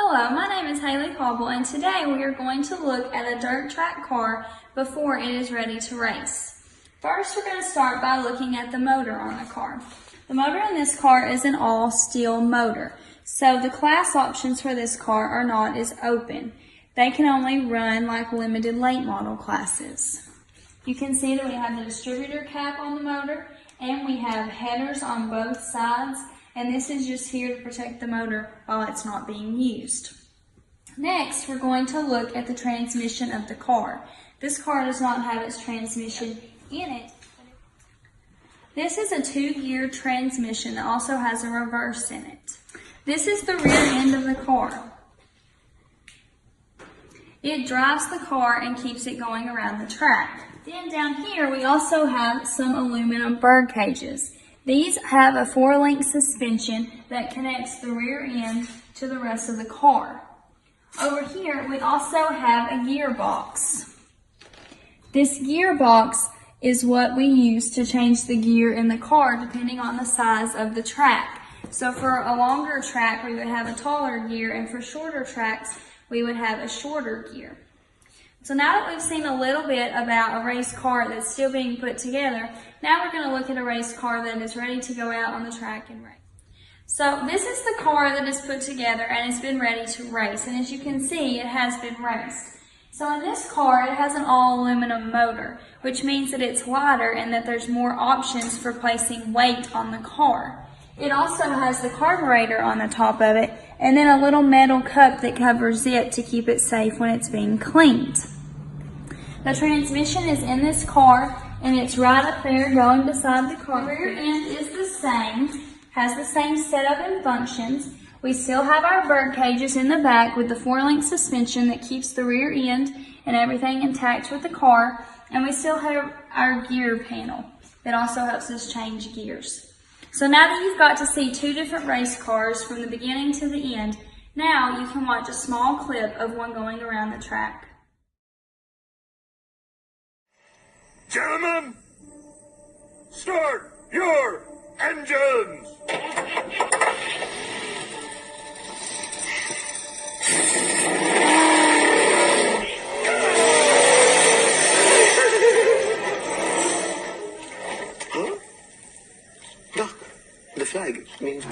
Hello, my name is Hailey Cobble, and today we are going to look at a dirt track car before it is ready to race. First, we're going to start by looking at the motor on the car. The motor in this car is an all-steel motor, so the class options for this car are not as open. They can only run like limited late model classes. You can see that we have the distributor cap on the motor, and we have headers on both sides, and this is just here to protect the motor while it's not being used. Next, we're going to look at the transmission of the car. This car does not have its transmission in it. This is a 2-gear transmission that also has a reverse in it. This is the rear end of the car. It drives the car and keeps it going around the track. Then down here we also have some aluminum bird cages. These have a 4-link suspension that connects the rear end to the rest of the car. Over here we also have a gearbox. This gearbox is what we use to change the gear in the car depending on the size of the track. So for a longer track we would have a taller gear, and for shorter tracks we would have a shorter gear. So now that we've seen a little bit about a race car that's still being put together, now we're going to look at a race car that is ready to go out on the track and race. So this is the car that is put together and it's been ready to race, and as you can see it has been raced. So in this car it has an all aluminum motor, which means that it's lighter and that there's more options for placing weight on the car. It also has the carburetor on the top of it, and then a little metal cup that covers it to keep it safe when it's being cleaned. The transmission is in this car, and it's right up there going beside the car. The rear end is the same, has the same setup and functions. We still have our bird cages in the back with the 4-link suspension that keeps the rear end and everything intact with the car, and we still have our gear panel that also helps us change gears. So now that you've got to see 2 different race cars from the beginning to the end, now you can watch a small clip of one going around the track. Gentlemen, start your engines! Huh? Doc, the flag means...